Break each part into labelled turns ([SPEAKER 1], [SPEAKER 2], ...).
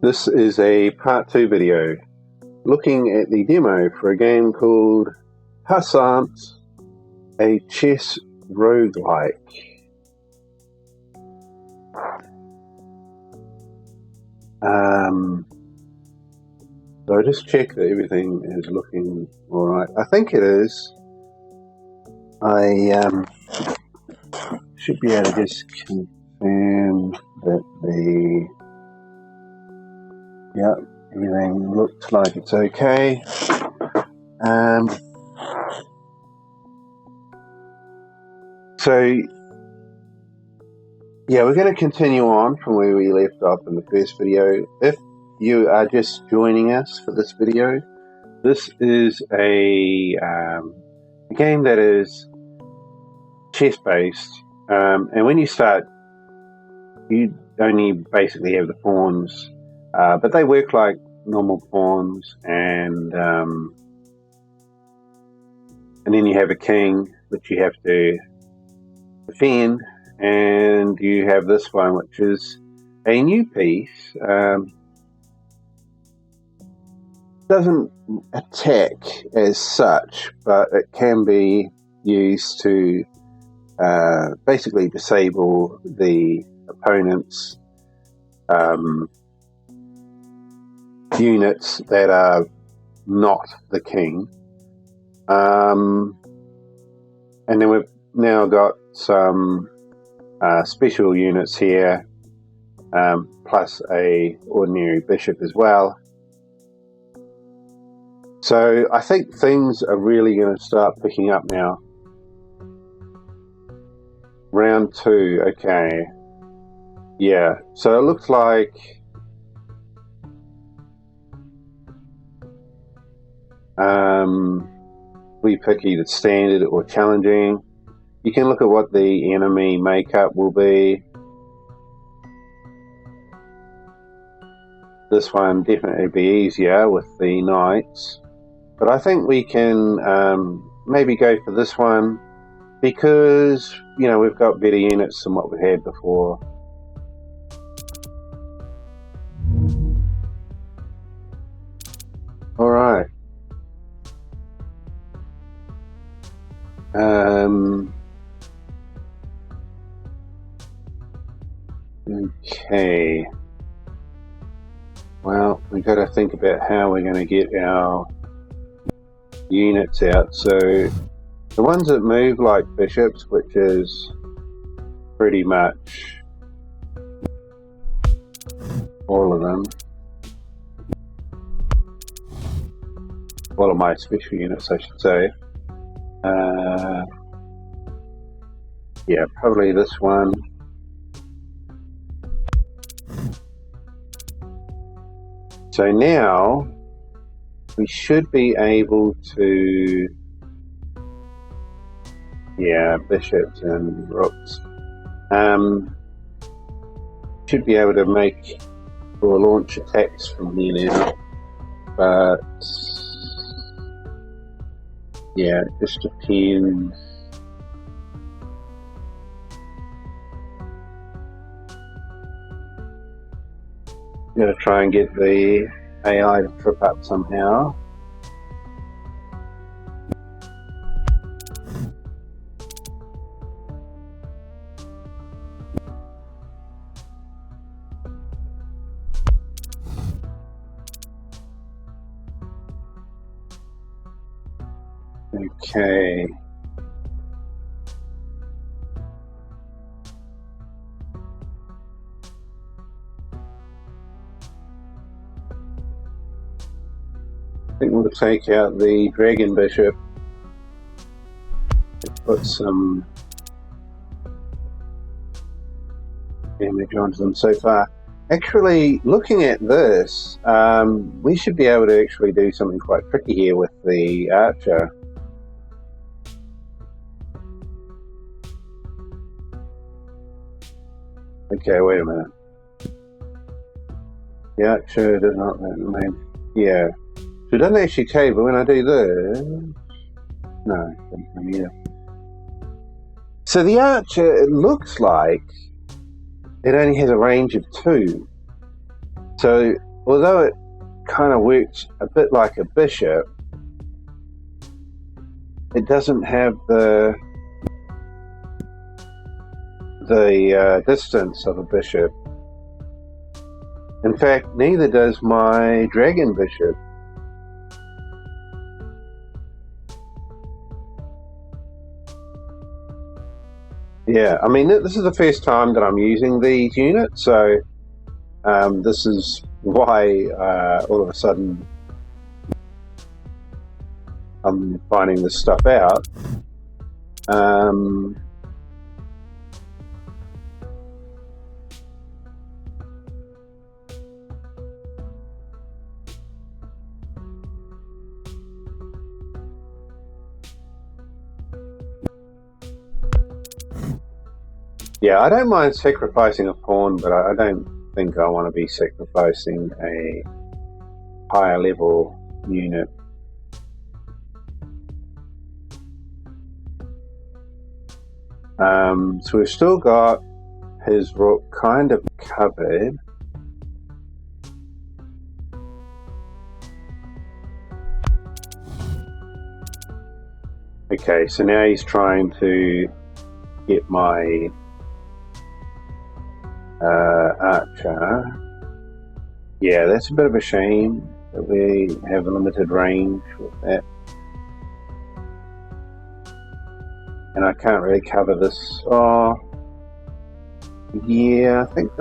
[SPEAKER 1] This is a part 2 video looking at the demo for a game called Passant, a chess roguelike. So I just check that everything is looking alright. I think it is. I should be able to just confirm that everything looks like it's okay. We're going to continue on from where we left off in the first video. If you are just joining us for this video, this is a game that is chess based, and when you start, you only basically have the pawns, but they work like normal pawns, and then you have a king which you have to defend, and you have this one which is a new piece. Doesn't attack as such, but it can be used to basically disable the opponent's units that are not the king. And then we've now got some special units here, plus a ordinary bishop as well. So I think things are really going to start picking up now. Round 2, okay. Yeah, so it looks like we pick either standard or challenging. You can look at what the enemy makeup will be. This one definitely be easier with the knights, but I think we can maybe go for this one because, you know, we've got better units than what we had before. All right. Okay. Well, we've got to think about how we're going to get our units out. So the ones that move like bishops, which is pretty much all of them, all of my special units I should say, yeah, probably this one. So now we should be able to, bishops and rooks, should be able to make or launch attacks from here now, but yeah, it just depends. I'm going to try and get the AI to trip up somehow. Okay. I think we'll take out the dragon bishop, put some damage onto them so far. Actually, looking at this, we should be able to actually do something quite tricky here with the archer. Okay, wait a minute. The archer does not mean, yeah. So it doesn't actually cave, but when I do this, no, it doesn't come here. So the archer, it looks like it only has a range of 2. So although it kind of works a bit like a bishop, it doesn't have the distance of a bishop. In fact, neither does my dragon bishop. Yeah, I mean, this is the first time that I'm using these units, so this is why all of a sudden I'm finding this stuff out. Yeah, I don't mind sacrificing a pawn, but I don't think I want to be sacrificing a higher level unit. So we've still got his rook kind of covered. Okay, so now he's trying to get my archer. Yeah, that's a bit of a shame that we have a limited range with that. And I can't really cover this. Oh, yeah, I think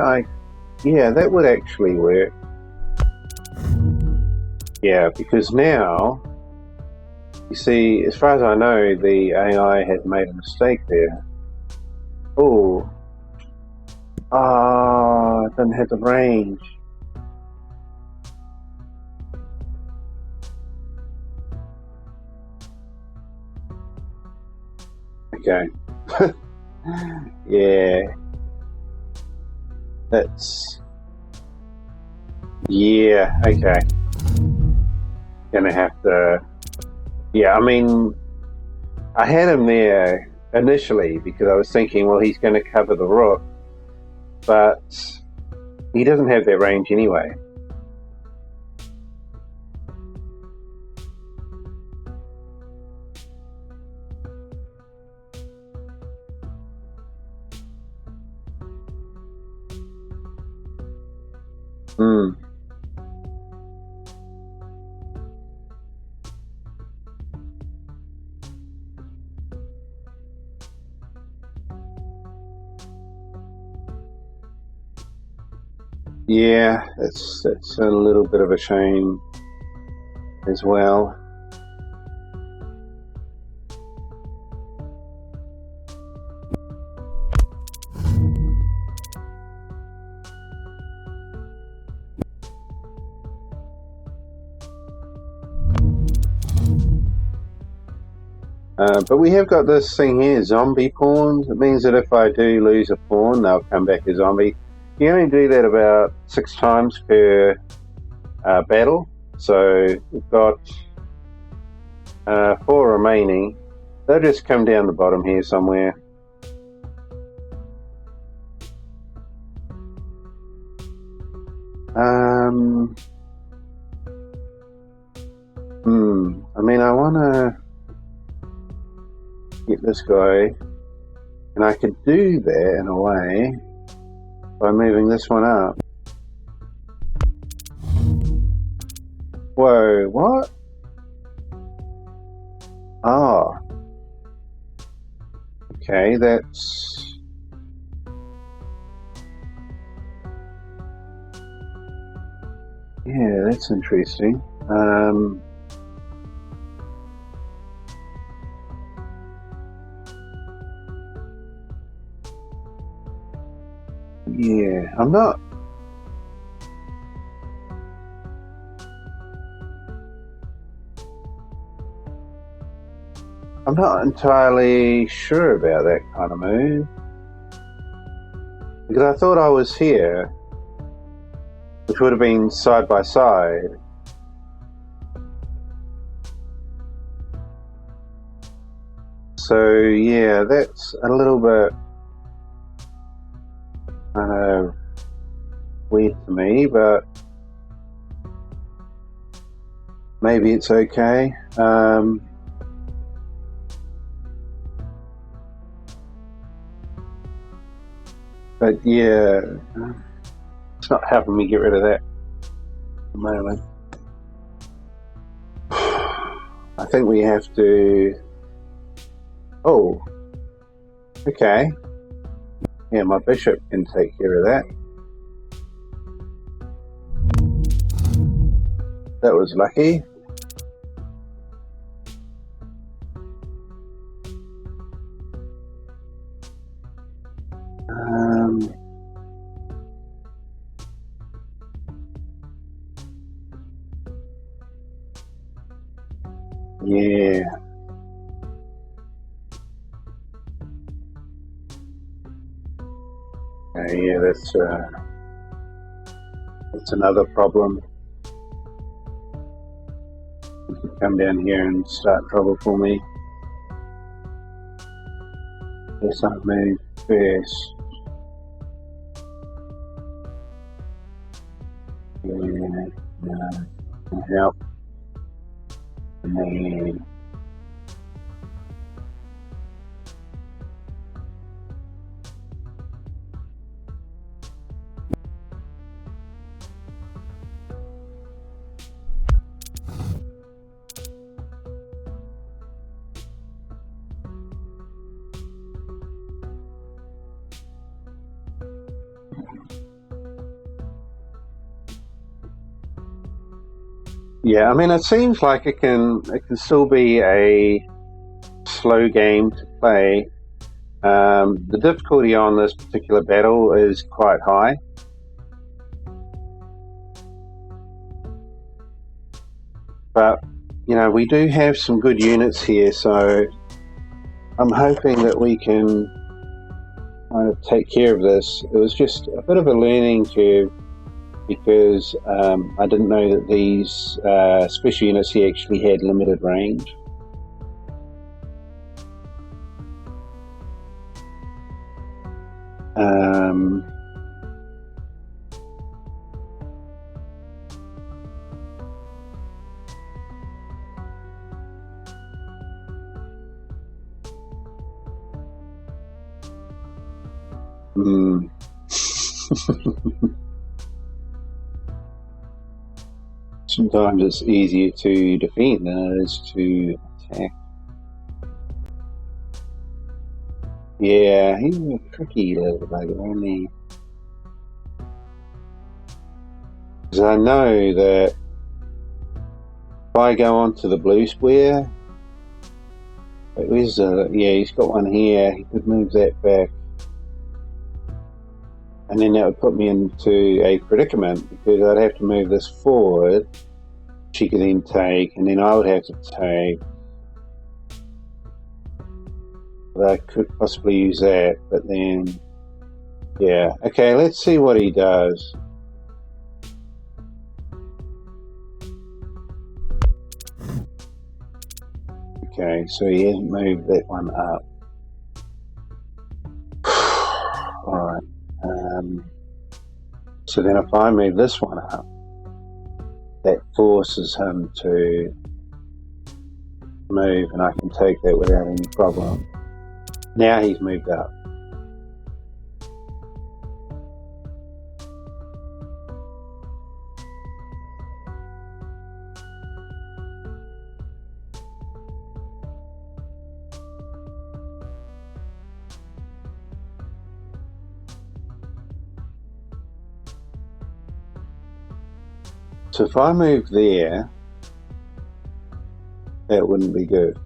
[SPEAKER 1] yeah, that would actually work. Yeah, because now, you see, as far as I know, the AI has made a mistake there. Oh, it doesn't have the range. Okay. Yeah. That's... Yeah, okay. Gonna have to... Yeah, I mean, I had him there initially because I was thinking, well, he's going to cover the rook, but he doesn't have that range anyway. Yeah, that's a little bit of a shame as well. But we have got this thing here, zombie pawns. It means that if I do lose a pawn, they'll come back as zombie. You only do that about 6 times per battle. So we've got 4 remaining. They'll just come down the bottom here somewhere. I mean, I want to get this guy, and I could do that in a way by moving this one up. Whoa, what? Oh. Okay, that's... Yeah, that's interesting. Yeah, I'm not entirely sure about that kind of move, because I thought I was here, which would have been side by side. So yeah, that's a little bit kind of weird to me, but maybe it's okay. But yeah, it's not helping me get rid of that at the moment. I think we have to. Oh, okay. Yeah, my bishop can take care of that. That was lucky. Yeah. Yeah, that's another problem. Come down here and start trouble for me. Yes, I move first. Yeah, no, help. And then yeah, I mean, it seems like it can still be a slow game to play. The difficulty on this particular battle is quite high. But, you know, we do have some good units here, so I'm hoping that we can kind of take care of this. It was just a bit of a learning curve because I didn't know that these special units here actually had limited range. Sometimes it's easier to defend than it is to attack. Yeah, he's a tricky little bugger, isn't he? Because I know that if I go onto the blue square, yeah, he's got one here. He could move that back. And then that would put me into a predicament because I'd have to move this forward. She could then take, and then I would have to take. But I could possibly use that, but then, yeah. Okay, let's see what he does. Okay, so he hasn't moved that one up. Alright. So then if I move this one up, that forces him to move, and I can take that without any problem. Now he's moved up. So if I move there, that wouldn't be good.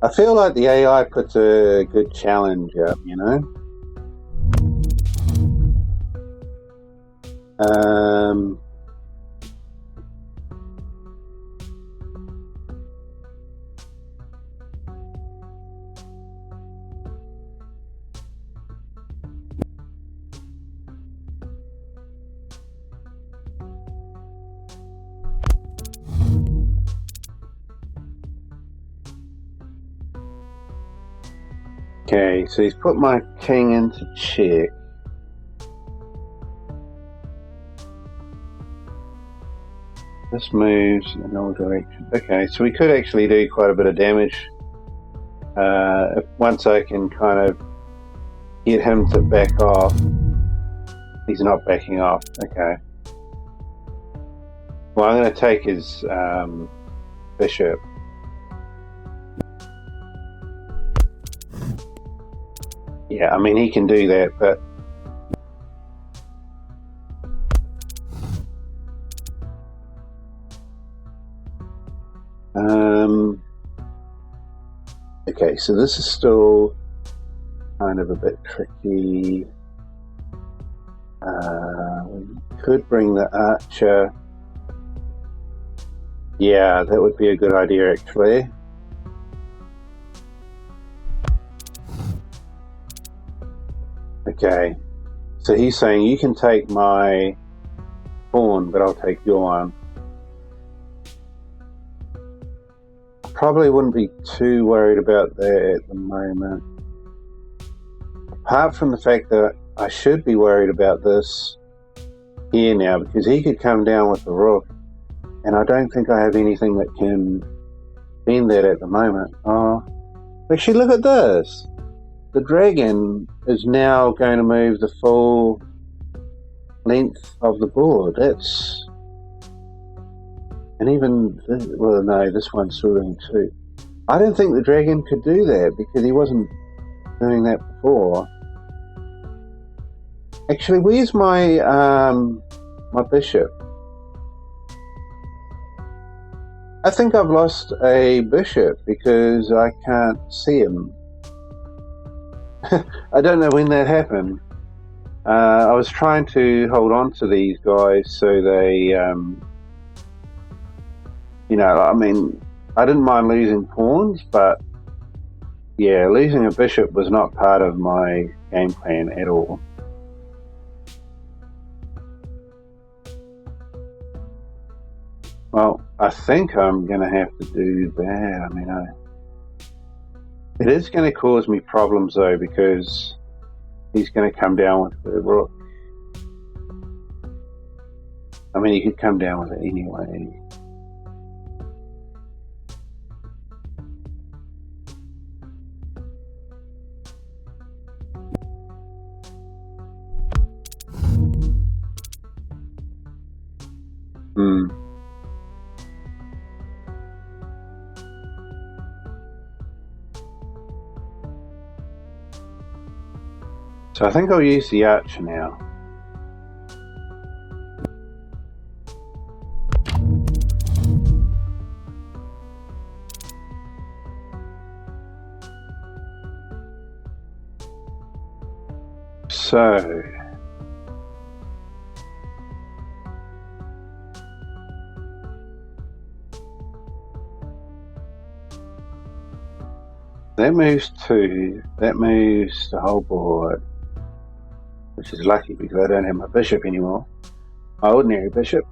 [SPEAKER 1] I feel like the AI puts a good challenge up, you know? Okay, so he's put my king into check. This moves in all directions. Okay, so we could actually do quite a bit of damage once I can kind of get him to back off. He's not backing off. Okay. Well, I'm going to take his bishop. Yeah, I mean, he can do that, but okay, so this is still kind of a bit tricky. We could bring the archer. Yeah, that would be a good idea, actually. Okay, so he's saying you can take my pawn, but I'll take your one. Probably wouldn't be too worried about that at the moment. Apart from the fact that I should be worried about this here now, because he could come down with the rook, and I don't think I have anything that can bend that at the moment. Oh, actually, look at this. The dragon is now going to move the full length of the board. That's... And even... Well, no, this one's sorting too. I don't think the dragon could do that because he wasn't doing that before. Actually, where's my my bishop? I think I've lost a bishop because I can't see him. I don't know when that happened. I was trying to hold on to these guys so they, you know, I mean, I didn't mind losing pawns, but yeah, losing a bishop was not part of my game plan at all. Well, I think I'm going to have to do that. I mean, it is going to cause me problems though, because he's going to come down with the rook. I mean, he could come down with it anyway. So I think I'll use the archer now. So that moves two, that moves the whole board, which is lucky because I don't have my bishop anymore. My ordinary bishop.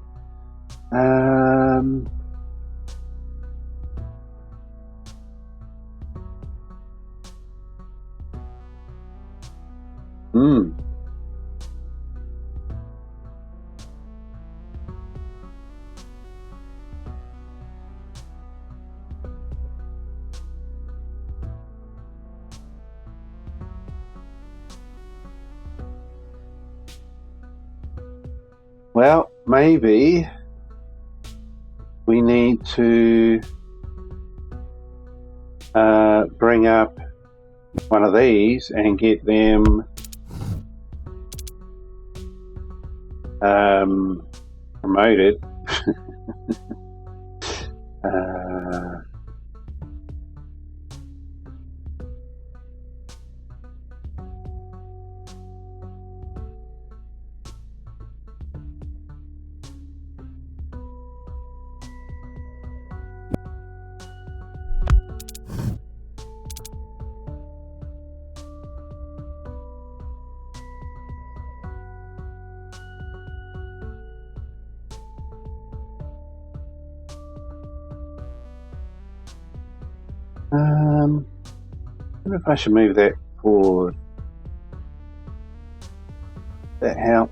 [SPEAKER 1] Well, maybe we need to bring up one of these and get them promoted. I wonder if I should move that forward. That help?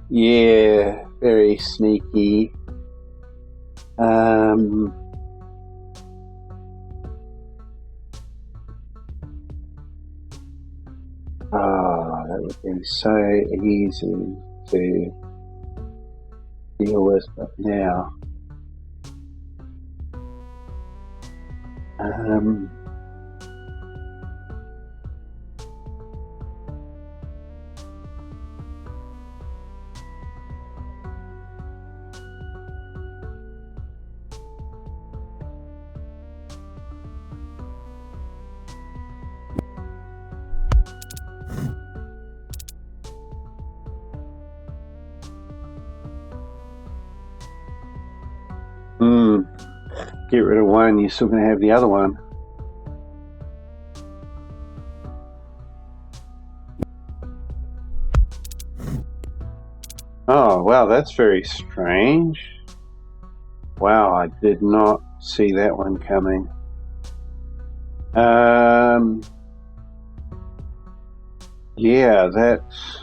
[SPEAKER 1] Yeah, very sneaky. Oh, that would be so easy to deal with, but now, get rid of one, you're still going to have the other one. Oh, wow, that's very strange. Wow, I did not see that one coming. Yeah, that's...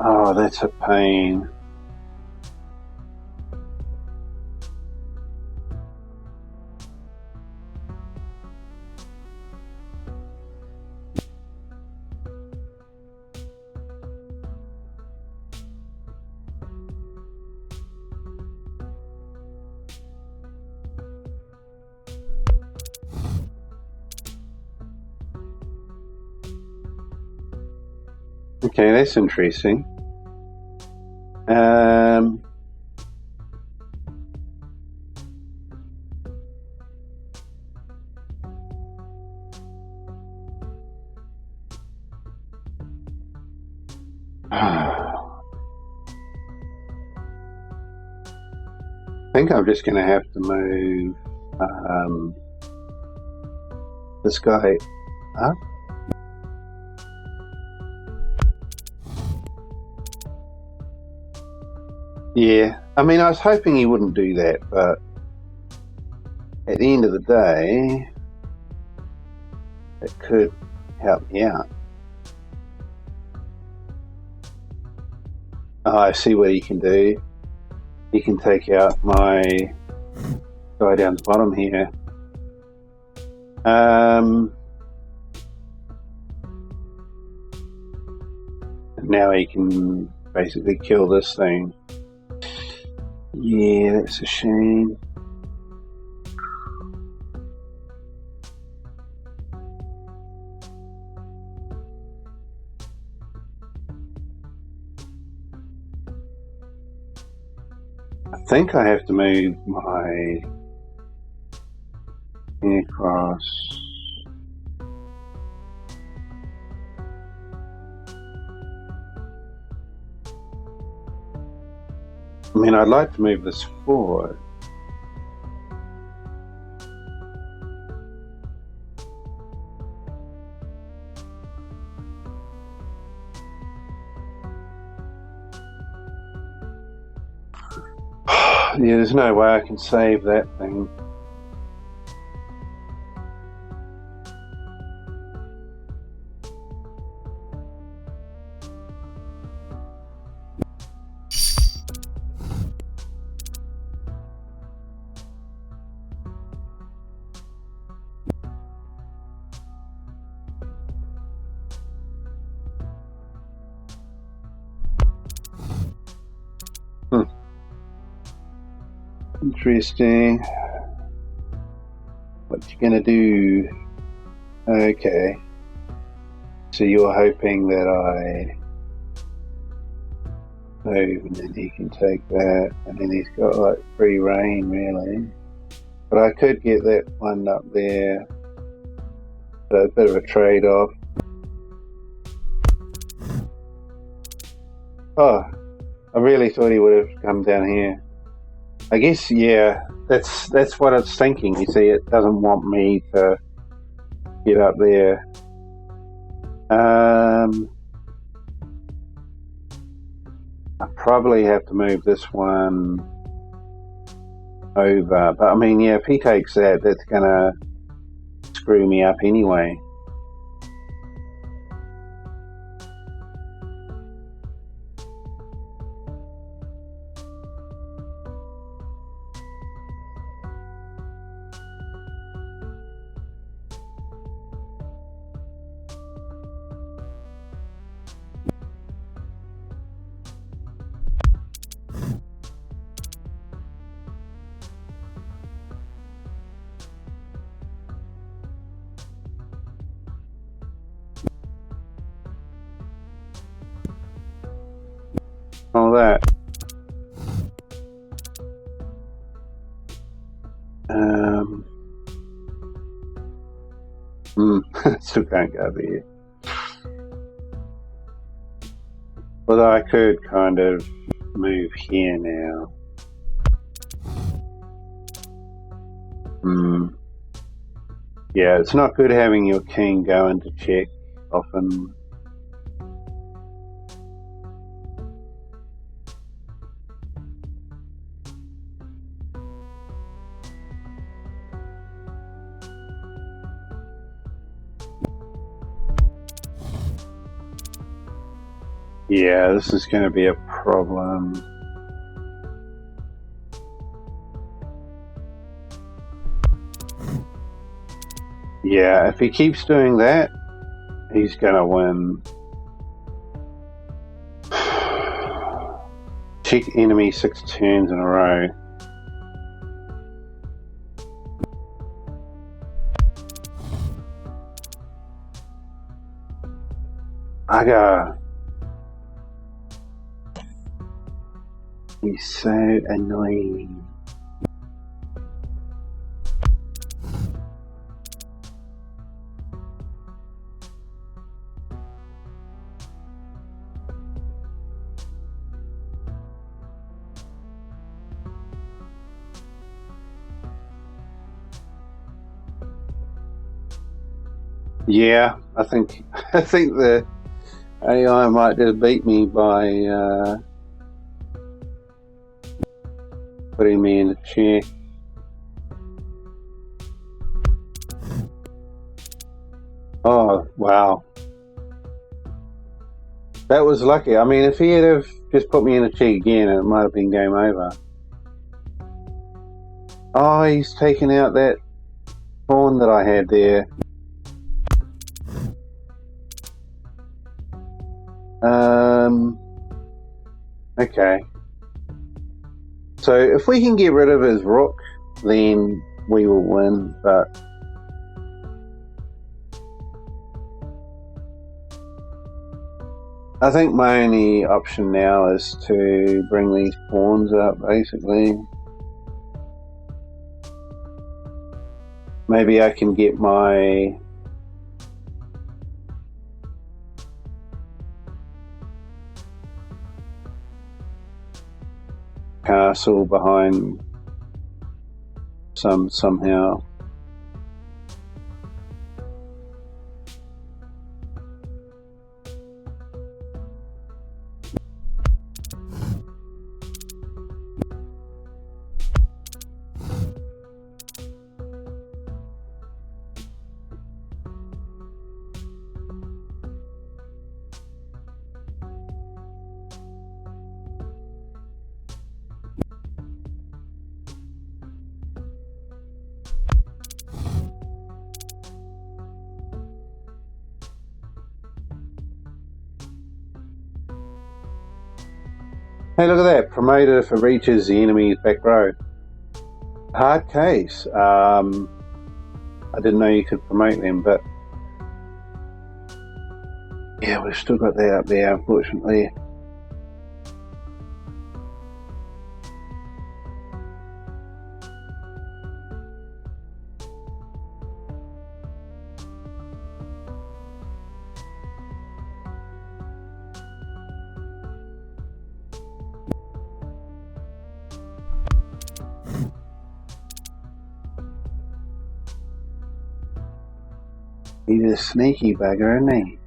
[SPEAKER 1] Oh, that's a pain. Okay, that's interesting. I think I'm just going to have to move this guy up. Yeah, I mean, I was hoping he wouldn't do that, but at the end of the day, it could help me out. Oh, I see what he can do. He can take out my guy down the bottom here. Now he can basically kill this thing. Yeah, that's a shame. I think I have to move my across. I mean, I'd like to move this forward. Yeah, there's no way I can save that thing. Interesting. What you gonna do? Okay. So you're hoping that I move and then he can take that, and then he's got like free reign really. But I could get that one up there. So a bit of a trade-off. Oh, I really thought he would have come down here. I guess, yeah, that's what it's thinking. You see, it doesn't want me to get up there. I probably have to move this one over. But I mean, yeah, if he takes that, that's gonna screw me up anyway. All that. Still can't go there. But I could kind of move here now. Yeah, it's not good having your king go into check often. Yeah, this is going to be a problem. Yeah, if he keeps doing that, he's going to win. Check enemy 6 turns in a row. Aga. He's so annoying. Yeah, I think the AI might just beat me by putting me in a chair. Oh, wow. That was lucky. I mean, if he had have just put me in a chair again, it might have been game over. Oh, he's taken out that pawn that I had there. Okay. So if we can get rid of his rook, then we will win, but I think my only option now is to bring these pawns up, basically. Maybe I can get my castle behind somehow. Hey, look at that. Promoter if it reaches the enemy's back row. Hard case. I didn't know you could promote them, but yeah, we've still got that up there, unfortunately. He's a sneaky bugger, isn't he?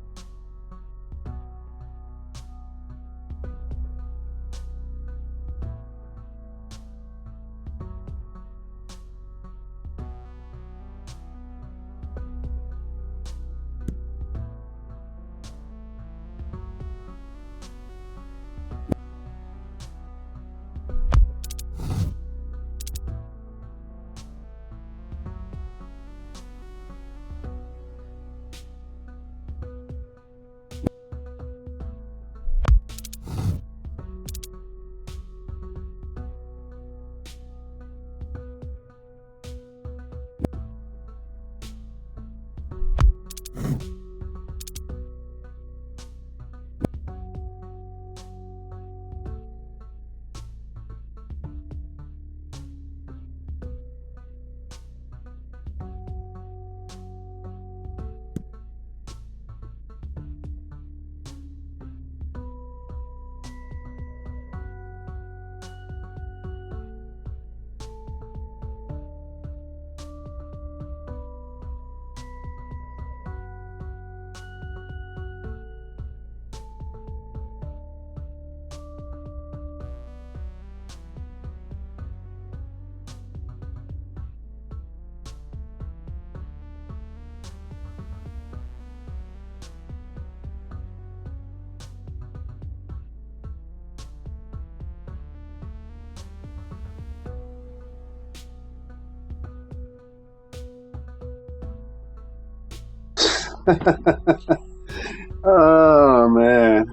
[SPEAKER 1] Oh man,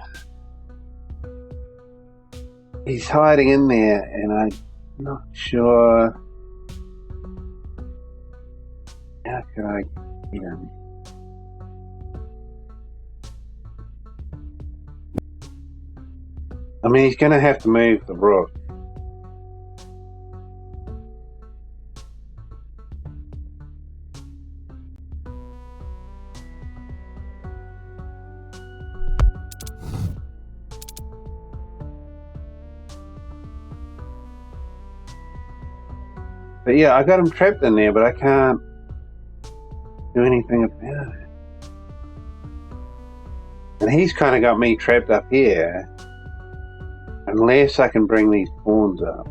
[SPEAKER 1] he's hiding in there, and I'm not sure how can I get him. I mean, he's going to have to move the rook. But yeah, I got him trapped in there, but I can't do anything about it. And he's kind of got me trapped up here, unless I can bring these pawns up.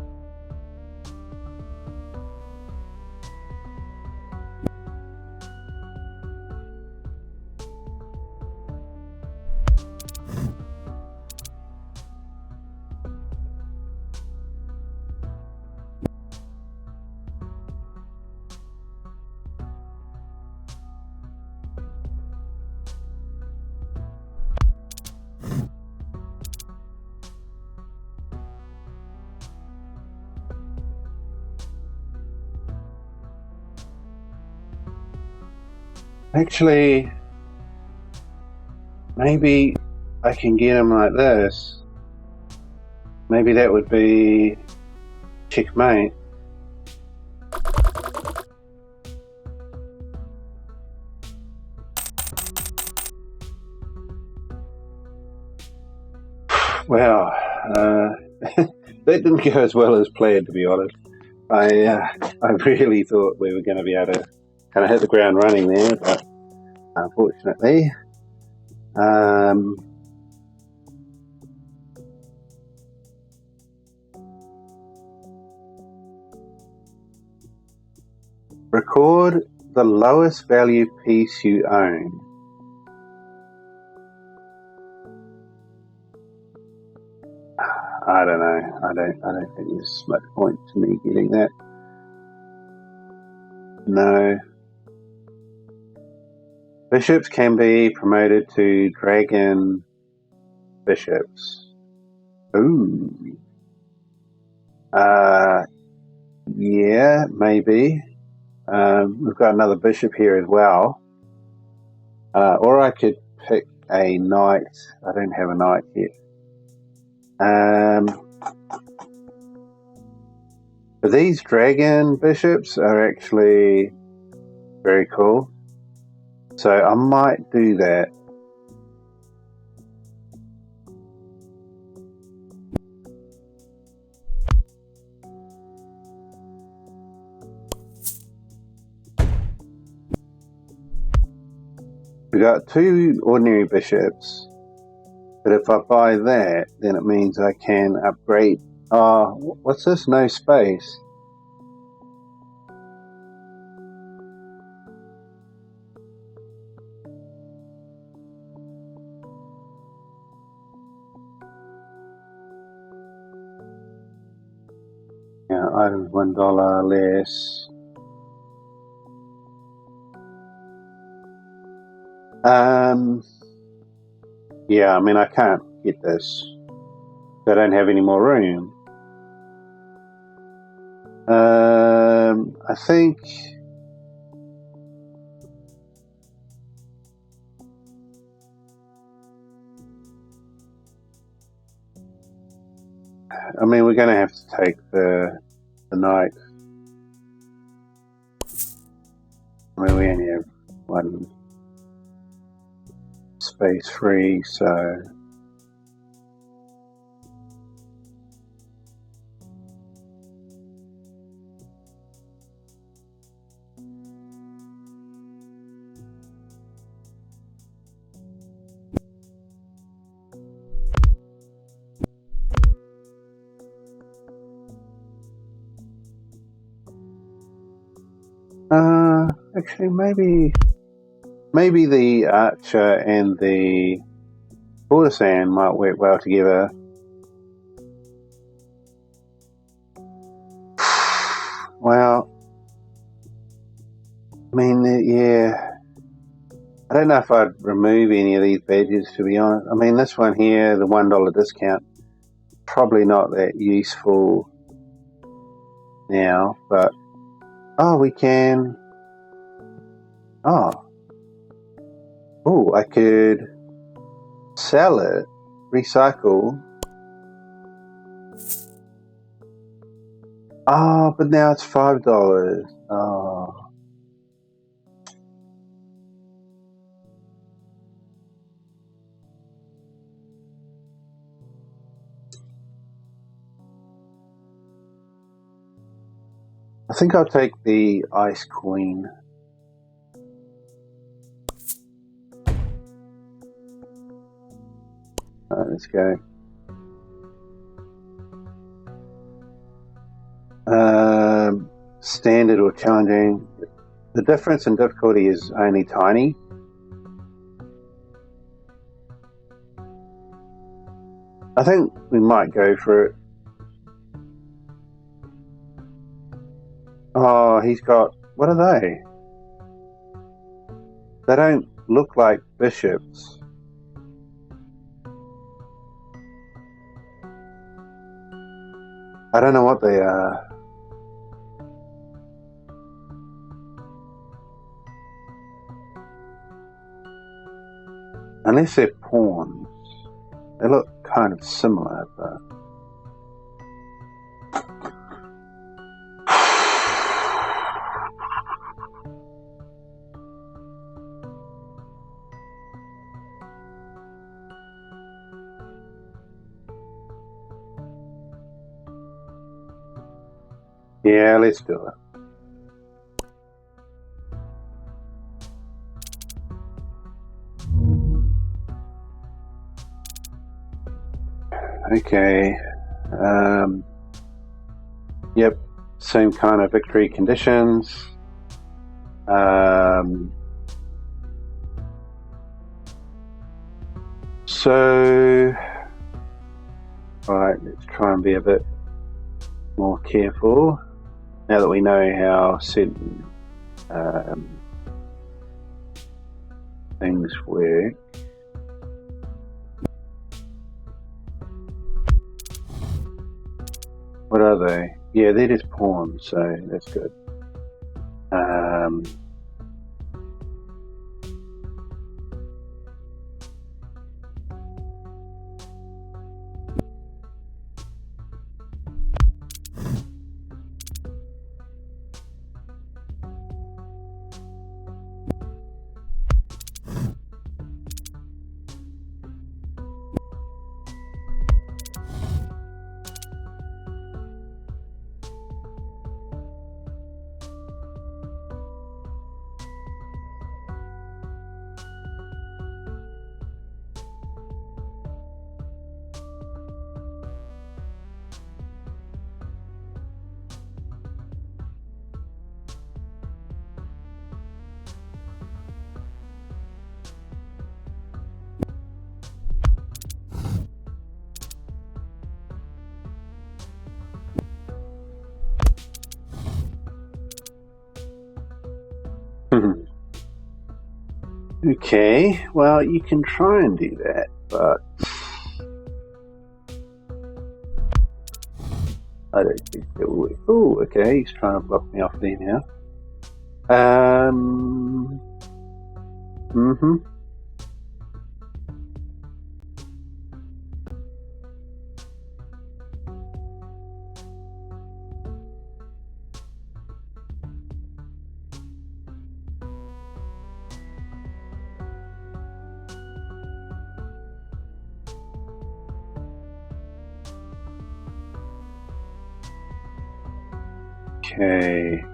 [SPEAKER 1] Actually, maybe I can get him like this. Maybe that would be checkmate. Wow, that didn't go as well as planned, to be honest. I really thought we were going to be able to kind of hit the ground running there, but unfortunately, record the lowest value piece you own. I don't know. I don't think there's much point to me getting that. No. Bishops can be promoted to dragon bishops. Ooh. Yeah, maybe. We've got another bishop here as well. Or I could pick a knight. I don't have a knight yet. But these dragon bishops are actually very cool. So I might do that. We got 2 ordinary bishops, but if I buy that, then it means I can upgrade. Oh, what's this? No space. Yeah, items $1 less. Yeah, I mean, I can't get this. I don't have any more room. I think we're going to have to take the knight. I mean, we only have 1 space free, so actually maybe the archer and the courtesan might work well together. Well, I mean, yeah, I don't know if I'd remove any of these badges, to be honest. I mean, this one here, the $1 discount, probably not that useful now, but oh, we can. Oh, I could sell it, recycle. Oh, but now it's $5. Oh. I think I'll take the Ice Queen. Alright, let's go. Standard or challenging. The difference in difficulty is only tiny. I think we might go for it. Oh, he's got... what are they? They don't look like bishops. I don't know what they are. Unless they're pawns. They look kind of similar, but... yeah, let's do it. Okay. Yep, same kind of victory conditions. So, right, let's try and be a bit more careful now that we know how certain things work. What are they? Yeah, they're just pawns, so that's good. Okay, well, you can try and do that, but I don't think it will. Oh, okay, he's trying to block me off there now. Mm-hmm. Okay.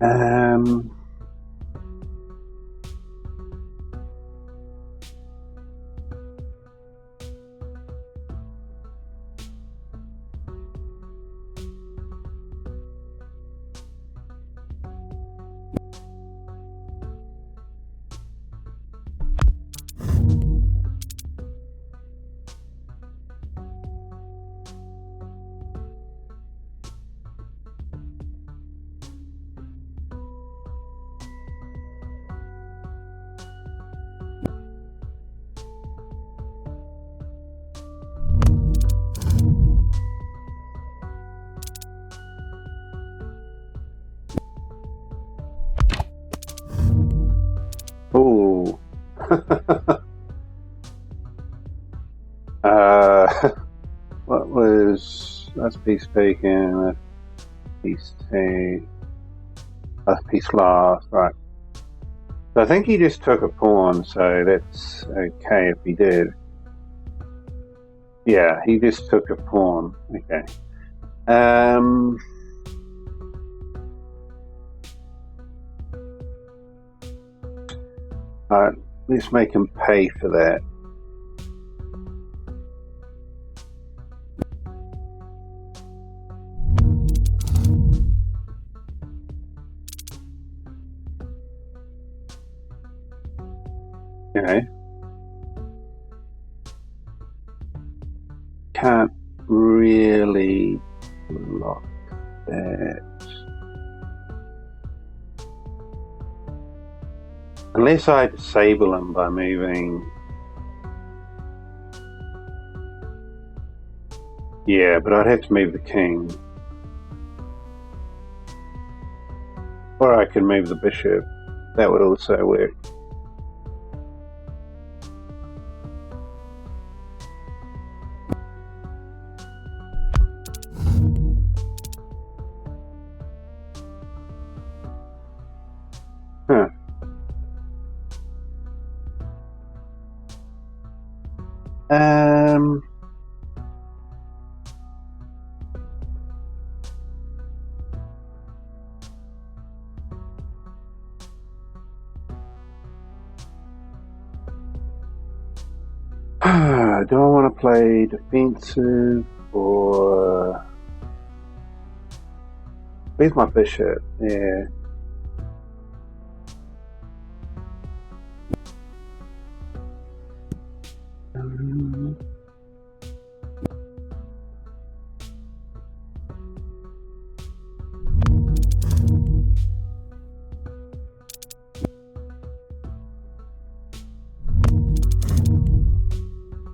[SPEAKER 1] Um, oh. What was last piece taken? Last piece two. Last piece last, right. So I think he just took a pawn, so that's okay if he did. Yeah, he just took a pawn. Okay. Alright, let's make him pay for that. Okay. Can't really block that. Unless I disable him by moving. Yeah, but I'd have to move the king. Or I can move the bishop. That would also work. Huh. Do I want to play defensive or... Where's my bishop? Yeah.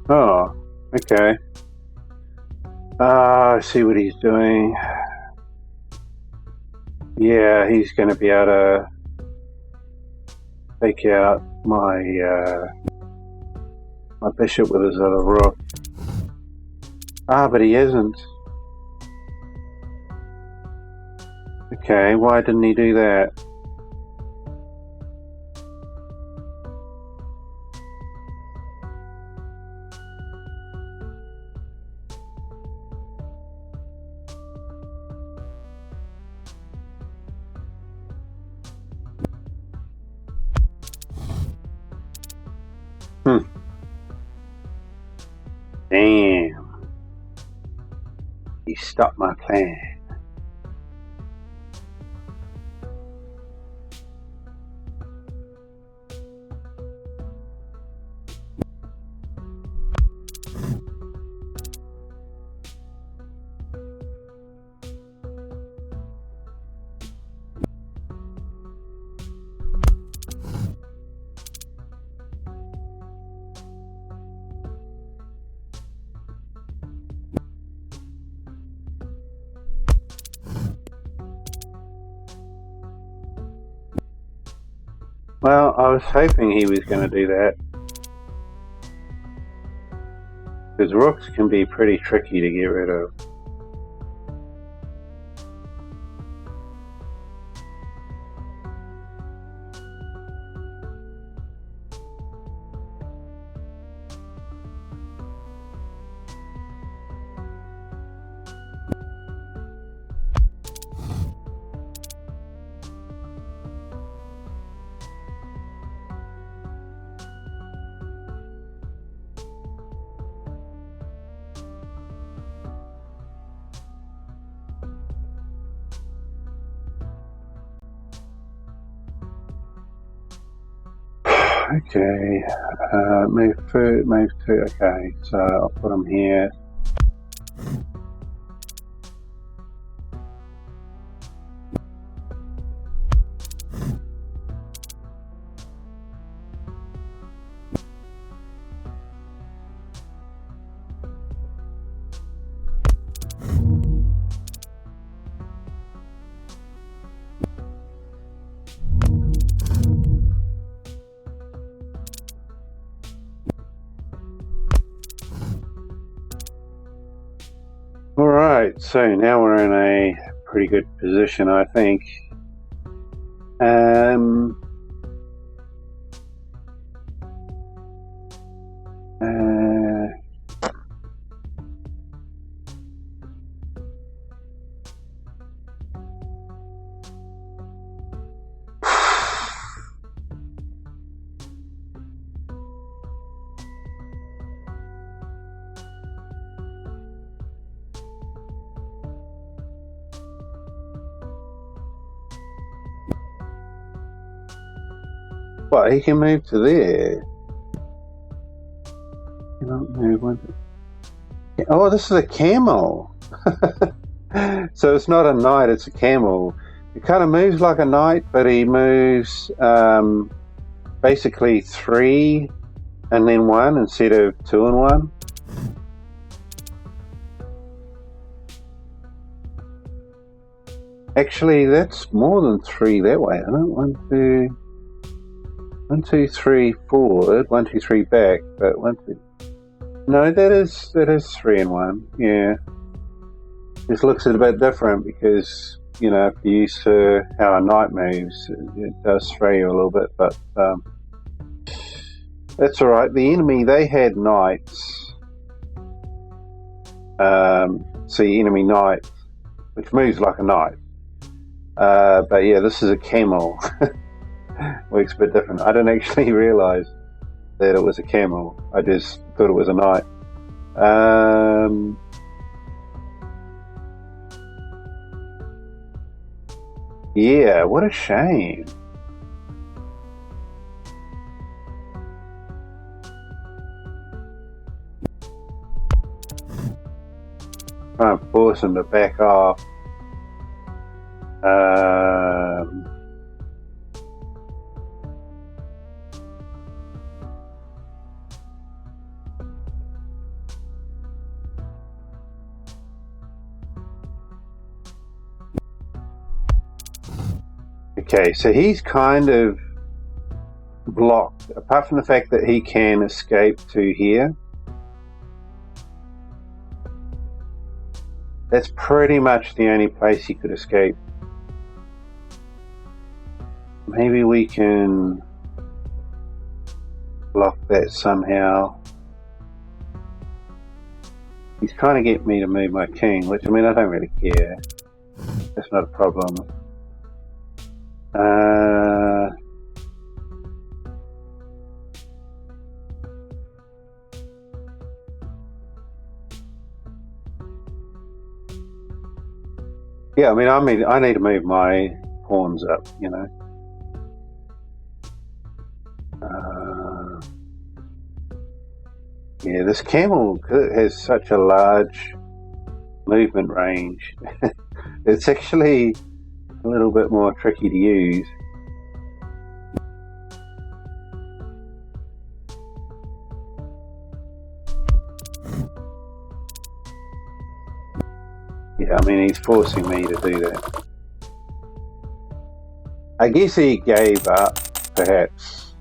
[SPEAKER 1] Oh, okay. I see what he's doing. Yeah, he's going to be able to... take out my my bishop with his other rook. Ah, but he isn't. Okay, why didn't he do that? Damn. He stopped my plan. Well, I was hoping he was going to do that. Because rooks can be pretty tricky to get rid of. Okay, move to, okay, so I'll put him here. Alright, so now we're in a pretty good position, I think. Well, he can move to there. Cannot move one. Oh, this is a camel. So it's not a knight, it's a camel. He kind of moves like a knight, but he moves basically 3 and then 1 instead of 2 and 1. Actually, that's more than 3 that way. I don't want to. 1, 2, 3 forward, 1, 2, 3 back, but 1, 2. No, that is 3 and 1. Yeah, this looks a bit different because you know if you're used to how a knight moves, it does throw you a little bit, but that's all right. The enemy, they had knights, so your enemy knight, which moves like a knight. But yeah, this is a camel. Works a bit different. I didn't actually realise that it was a camel. I just thought it was a knight. Yeah, what a shame. Try and force him to back off. Okay, so he's kind of blocked, apart from the fact that he can escape to here. That's pretty much the only place he could escape. Maybe we can block that somehow. He's trying to get me to move my king, which, I mean, I don't really care. That's not a problem. Yeah, I mean, I need to move my pawns up, you know. Yeah, this camel has such a large movement range. It's actually a little bit more tricky to use. Yeah, I mean, he's forcing me to do that. I guess he gave up, perhaps.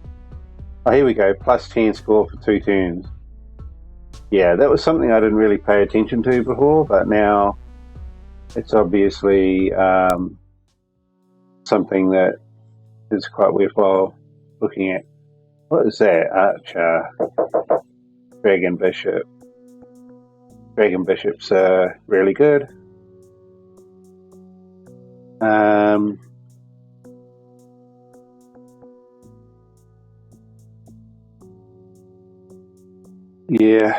[SPEAKER 1] Oh, here we go, plus 10 score for 2 turns. Yeah, that was something I didn't really pay attention to before, but now it's obviously something that is quite worthwhile looking at. What is that? Archer, Dragon Bishop. Dragon Bishops are really good. Yeah,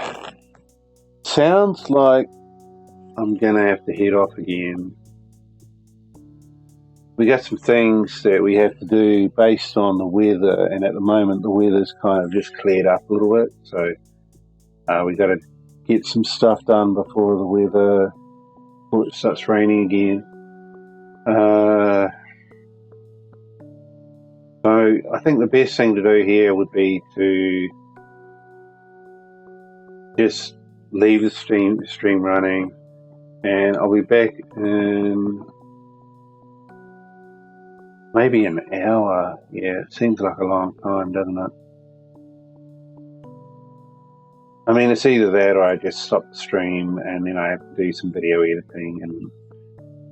[SPEAKER 1] sounds like I'm gonna have to head off again. We got some things that we have to do based on the weather, and at the moment the weather's kind of just cleared up a little bit, so we got to get some stuff done before it starts raining again. So I think the best thing to do here would be to just leave the stream running, and I'll be back in maybe an hour. Yeah, it seems like a long time, doesn't it? I mean, it's either that or I just stop the stream and then I have to do some video editing and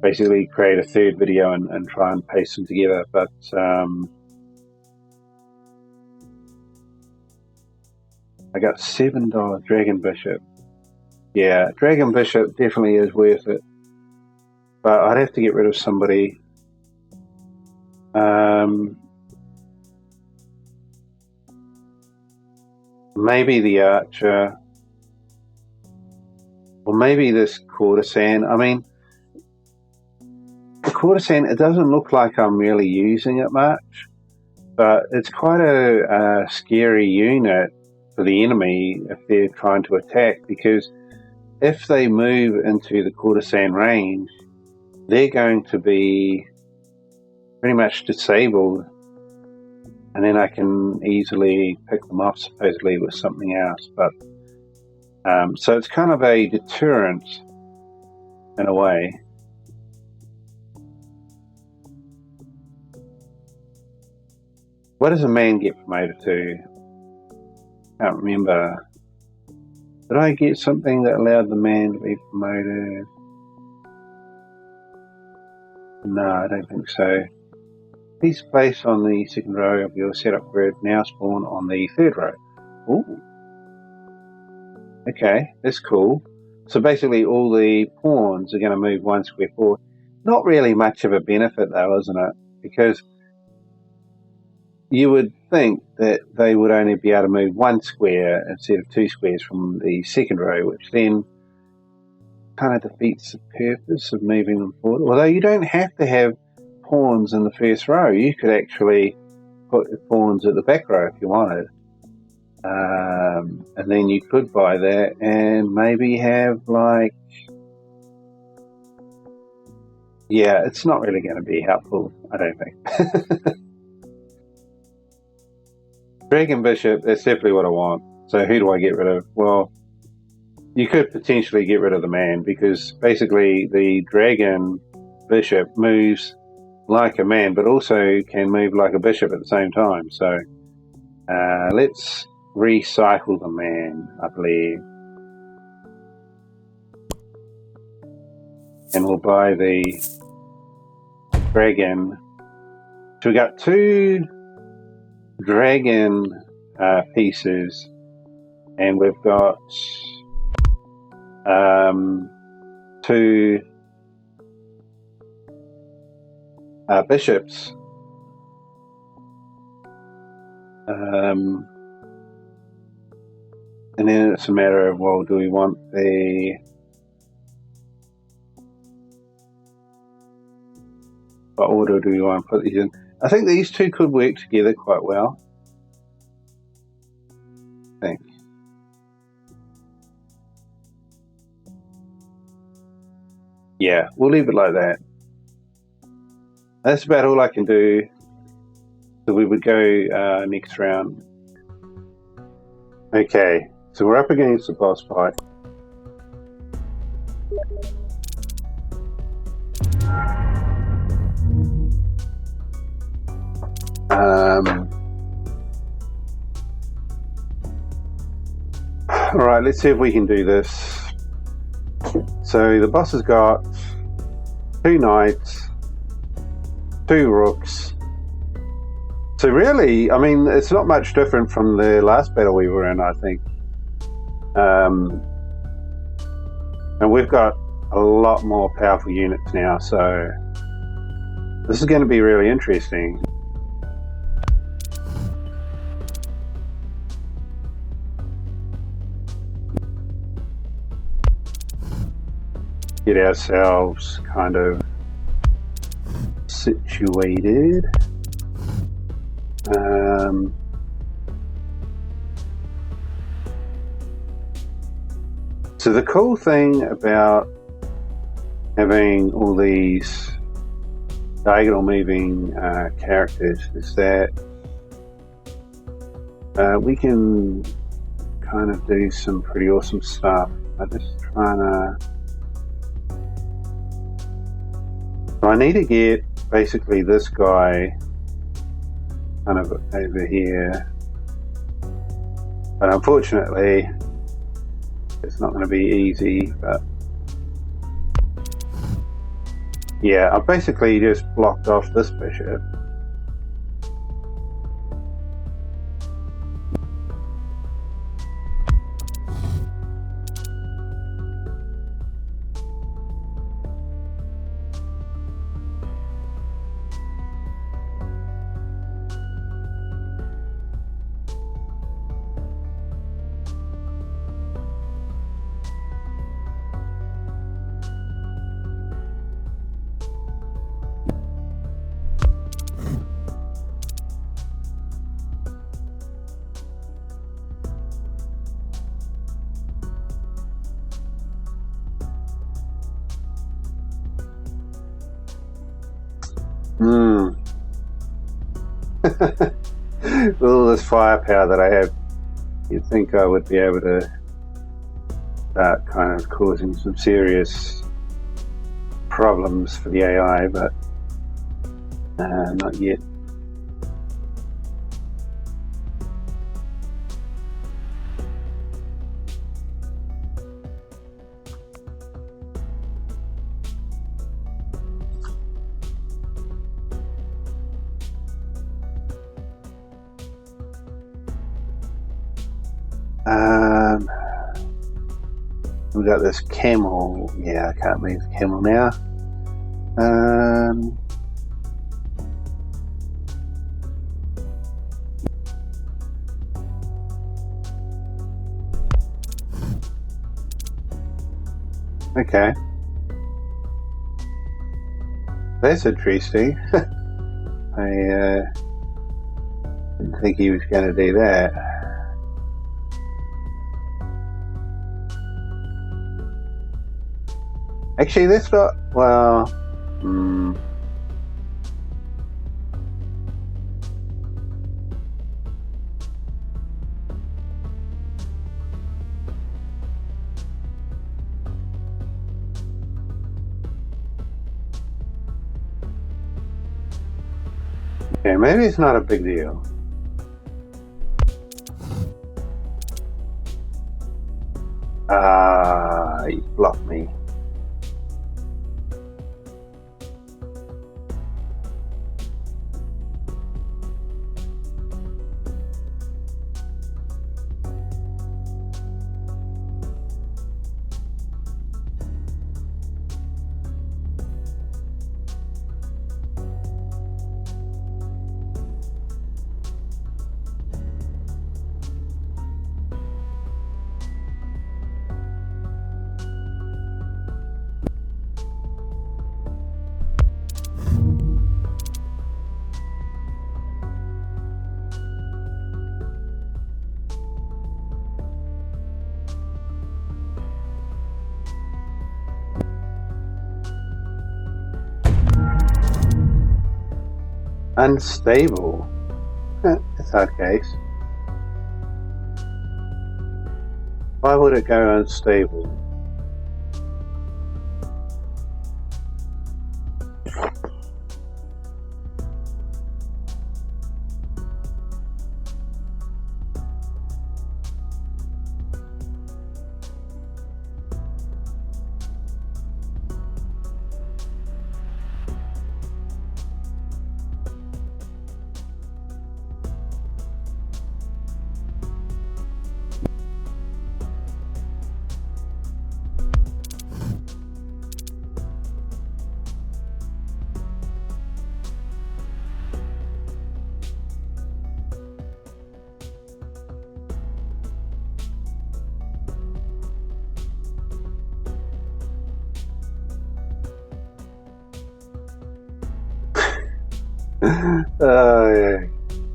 [SPEAKER 1] basically create a third video and try and paste them together. But I got $7 Dragon Bishop. Yeah, Dragon Bishop definitely is worth it. But I'd have to get rid of somebody. Maybe the Archer. Or maybe this Courtesan. I mean, the Courtesan, it doesn't look like I'm really using it much, but it's quite a scary unit for the enemy if they're trying to attack, because if they move into the Courtesan range, they're going to be pretty much disabled, and then I can easily pick them off supposedly with something else. But so it's kind of a deterrent in a way. What does a man get promoted to? Can't remember. Did I get something that allowed the man to be promoted? No, I don't think so. Please place on the second row of your setup grid, now spawn on the third row. Ooh. Okay, that's cool. So basically all the pawns are going to move 1 square forward. Not really much of a benefit though, isn't it? Because you would think that they would only be able to move 1 square instead of 2 squares from the second row, which then kind of defeats the purpose of moving them forward. Although you don't have to have pawns in the first row. You could actually put the pawns at the back row if you wanted. And then you could buy that and maybe have like... Yeah, it's not really going to be helpful, I don't think. Dragon Bishop, that's definitely what I want. So who do I get rid of? Well, you could potentially get rid of the man, because basically the Dragon Bishop moves like a man, but also can move like a bishop at the same time. So Let's recycle the man, I believe. And we'll buy the dragon. So we got 2 dragon pieces, and we've got 2 bishops. And then it's a matter of, well, do we want what order do we want to put these in? I think these 2 could work together quite well. I think. Yeah, we'll leave it like that. That's about all I can do. So we would go next round. Okay, so we're up against the boss fight. Alright, let's see if we can do this. So the boss has got 2 knights, 2 rooks. So really, I mean, it's not much different from the last battle we were in, I think. And we've got a lot more powerful units now, so this is going to be really interesting. Get ourselves kind of situated. So the cool thing about having all these diagonal moving characters is that we can kind of do some pretty awesome stuff. I'm just trying to... So I need to get basically this guy kind of over here, but unfortunately it's not going to be easy. But yeah, I've basically just blocked off this bishop. With all this firepower that I have, you'd think I would be able to start kind of causing some serious problems for the AI, but not yet. We got this camel. Yeah, I can't move the camel now. Okay. That's interesting. I didn't think he was going to do that. Actually, that's not... well... Okay, maybe it's not a big deal. He blocked me. Unstable. That's our case. Why would it go unstable?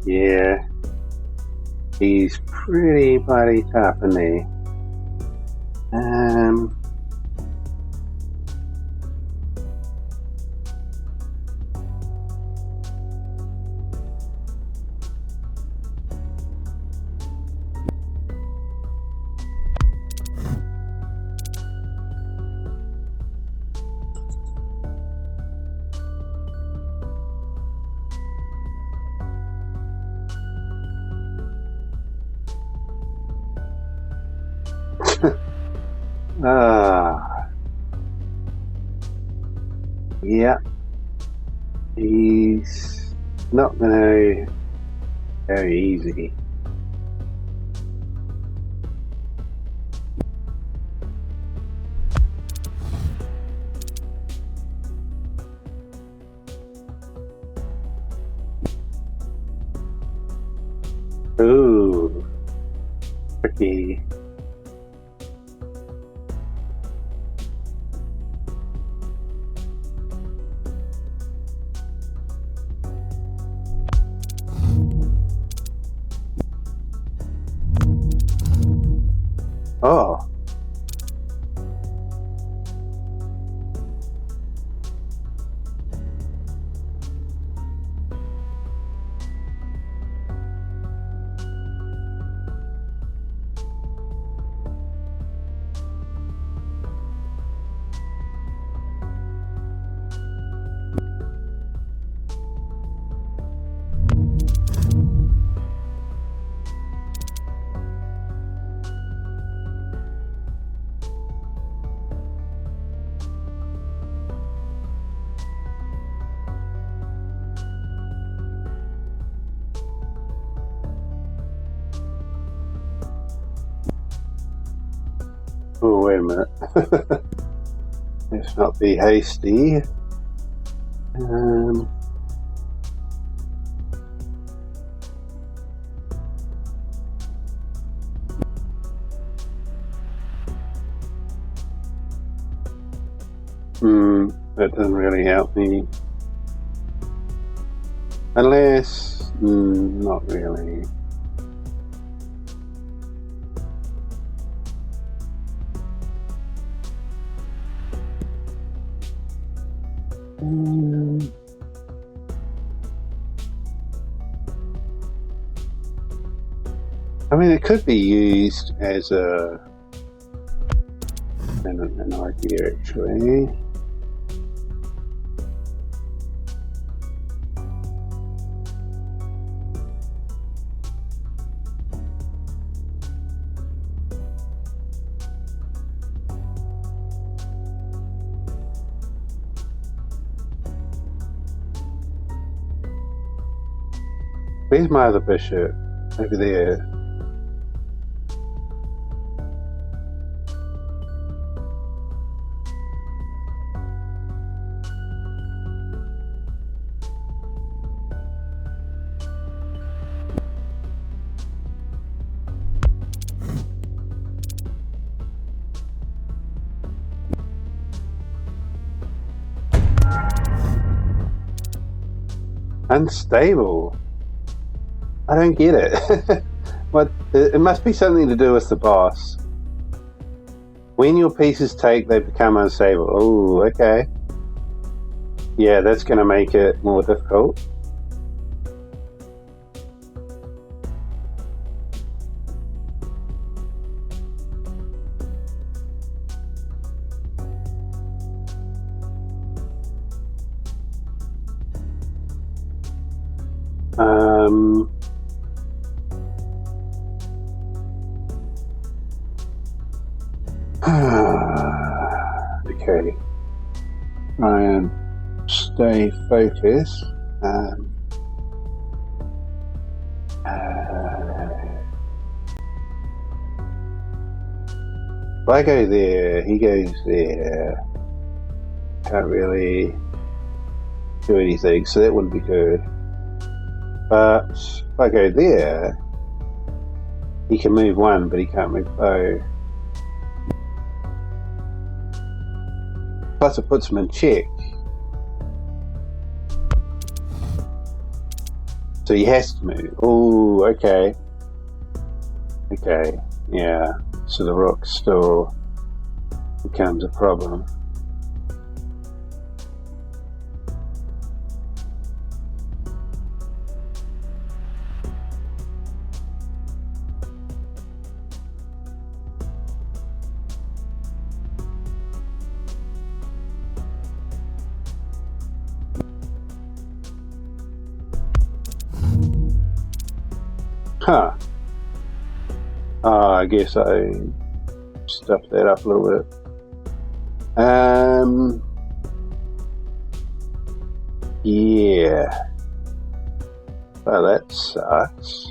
[SPEAKER 1] Yeah. He's pretty bloody tough, isn't he? Yeah. He's not gonna go easy. Ooh. Tricky. Oh. Oh, wait a minute. Let's not be hasty. That doesn't really help me. Unless, not really. I mean, it could be used as an idea, actually. Where's my other bishop? Over there. Unstable. I don't get it. What? It must be something to do with the boss. When your pieces take, they become unstable. Oh, okay. Yeah, that's going to make it more difficult. Okay. Try and stay focused. If I go there, he goes there. Can't really do anything, so that wouldn't be good. But if I go there, he can move one, but he can't move both. Plus it puts him in check. So he has to move. Oh, okay. Okay, yeah. So the rook still becomes a problem. Huh. I guess I stuffed that up a little bit. Yeah. Well, that sucks.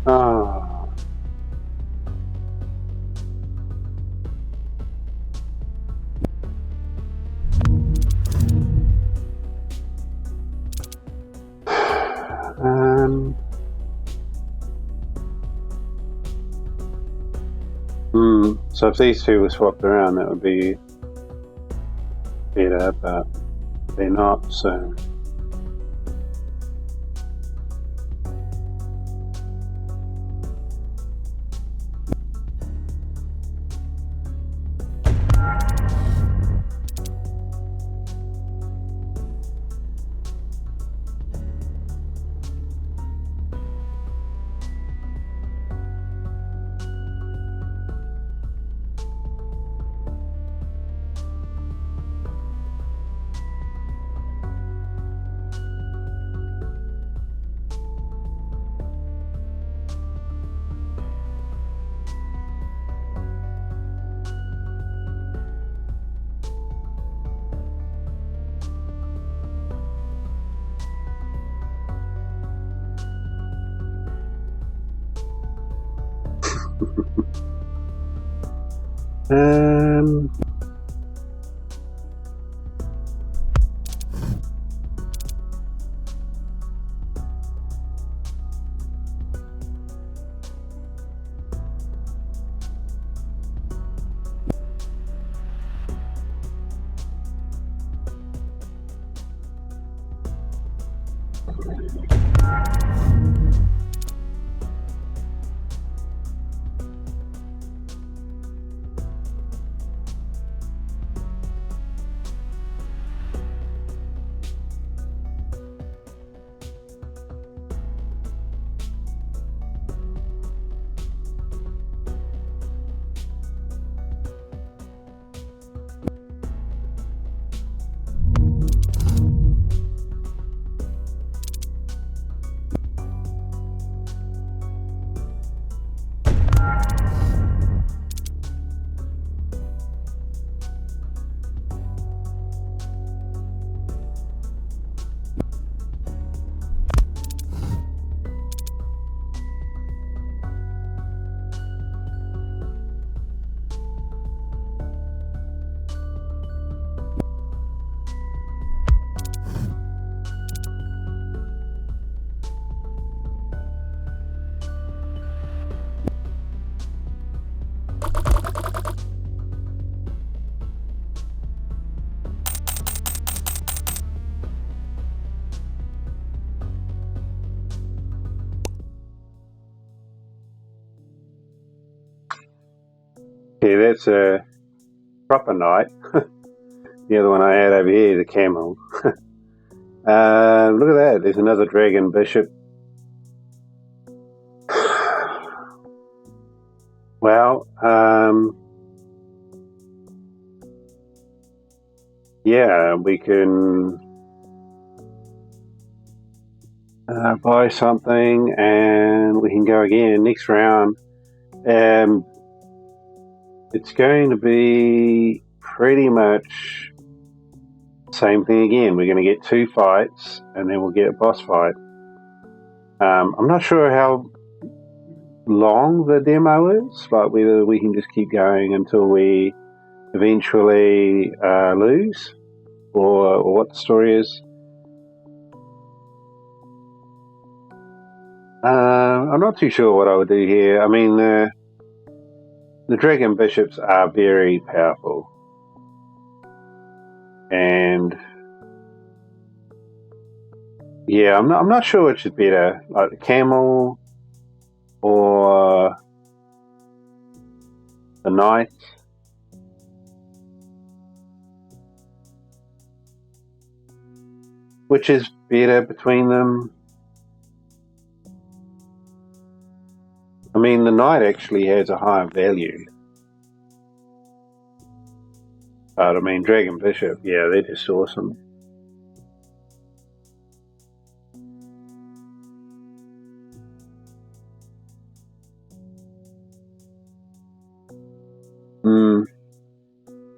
[SPEAKER 1] Oh. So if these two were swapped around, that would be better, but they're not, so. Yeah, that's a proper knight. The other one I had over here is a camel. Look at that, there's another dragon bishop. Well, yeah, we can buy something and we can go again next round. It's going to be pretty much same thing again. We're going to get 2 fights and then we'll get a boss fight. I'm not sure how long the demo is, but whether we can just keep going until we eventually lose, or what the story is. I'm not too sure what I would do here. I mean, the dragon bishops are very powerful, and yeah, I'm not sure which is better, like the camel or the knight. Which is better between them? I mean, the knight actually has a higher value. But I mean, dragon bishop, yeah, they're just awesome.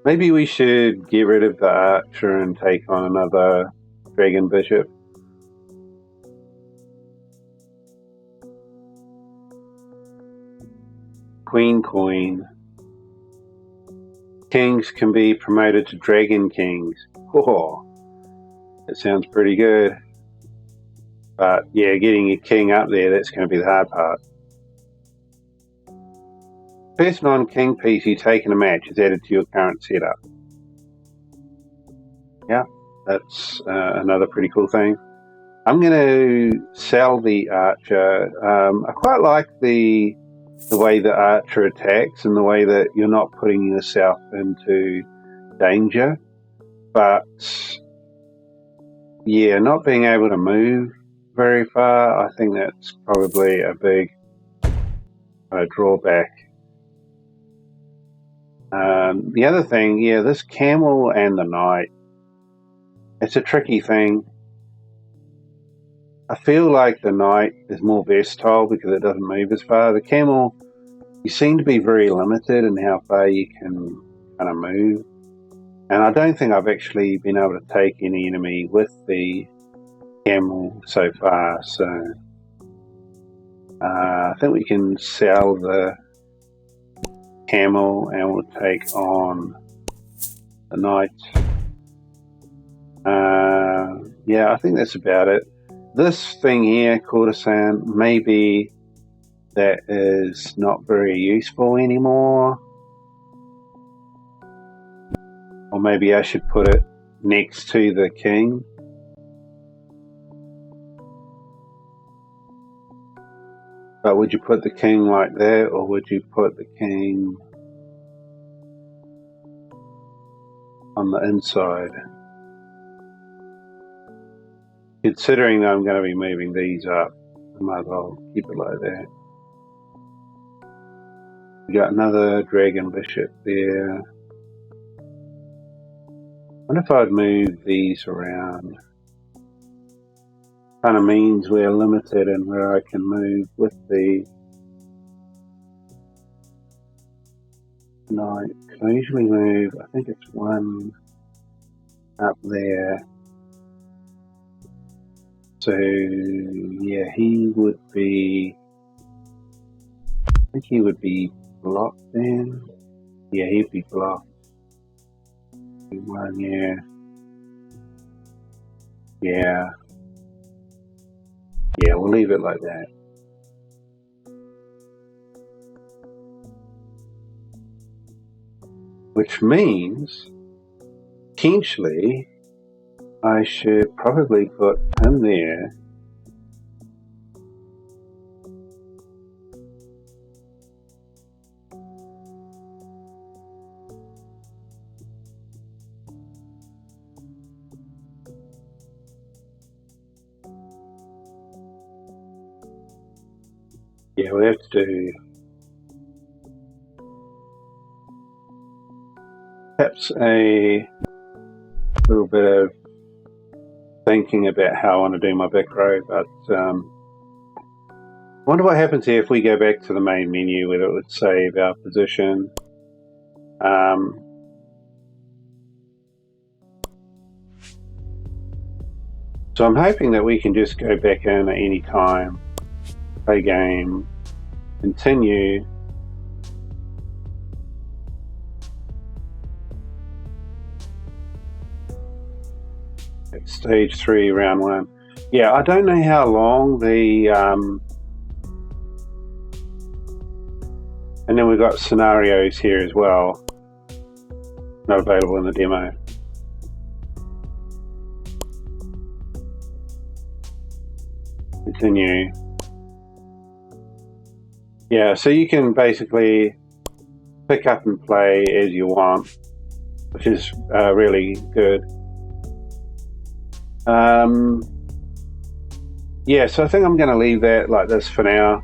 [SPEAKER 1] Maybe we should get rid of the archer and take on another dragon bishop. Queen coin. Kings can be promoted to dragon kings. Oh, that sounds pretty good. But yeah, getting a king up there, that's going to be the hard part. First non-king piece you take in a match is added to your current setup. Yeah, that's another pretty cool thing. I'm going to sell the archer. I quite like the way the archer attacks and the way that you're not putting yourself into danger. But yeah, not being able to move very far, I think that's probably a big drawback. The other thing, yeah, this camel and the knight, it's a tricky thing. I feel like the knight is more versatile because it doesn't move as far. The camel, you seem to be very limited in how far you can kind of move. And I don't think I've actually been able to take any enemy with the camel so far. So I think we can sell the camel and we'll take on the knight. Yeah, I think that's about it. This thing here, courtesan, maybe that is not very useful anymore. Or maybe I should put it next to the king. But would you put the king like that, or would you put the king on the inside? Considering that I'm going to be moving these up, I might as well keep it like that. We got another dragon bishop there. I wonder if I'd move these around. Kind of means we're limited in where I can move with the knight. I usually move, I think it's one up there. So yeah, he would be, I think he would be blocked then. Yeah, he'd be blocked. One, yeah. Yeah. Yeah, we'll leave it like that. Which means, potentially, I should probably put him there. Yeah, we have to do perhaps a little bit of thinking about how I want to do my back row, but I wonder what happens here if we go back to the main menu, whether it would save our position. So I'm hoping that we can just go back in at any time, play game, continue. At stage 3, round 1. Yeah, I don't know how long the and then we've got scenarios here as well, not available in the demo. Continue. Yeah, so you can basically pick up and play as you want, which is really good. Yeah, so I think I'm going to leave that like this for now,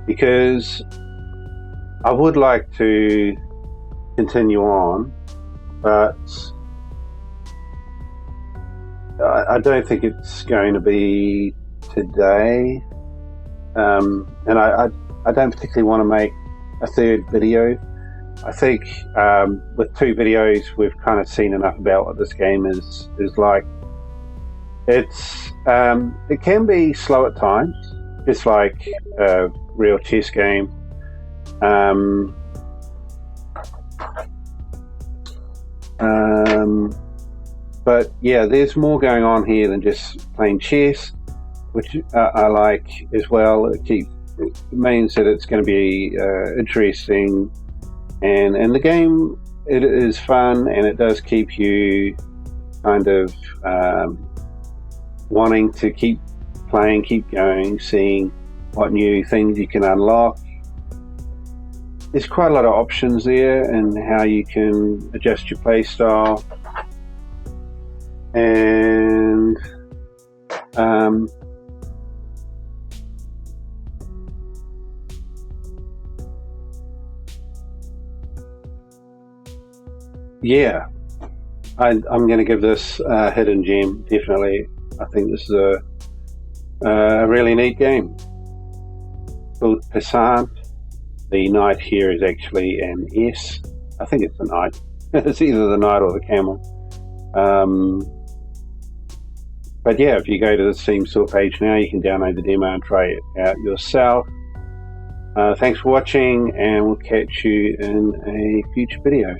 [SPEAKER 1] because I would like to continue on, but I don't think it's going to be today, and I don't particularly want to make a third video. I think with 2 videos we've kind of seen enough about what this game is like. It's it can be slow at times, just like a real chess game. But yeah, there's more going on here than just playing chess, which I like as well. It means that it's going to be interesting, and the game, it is fun, and it does keep you kind of wanting to keep playing, keep going, seeing what new things you can unlock. There's quite a lot of options there and how you can adjust your play style, and yeah, I'm going to give this a hidden gem, definitely. I think this is a really neat game called Passant. The knight here is actually an S. I think it's the knight. It's either the knight or the camel. But yeah, if you go to the Steam store page now, you can download the demo and try it out yourself. Thanks for watching, and we'll catch you in a future video.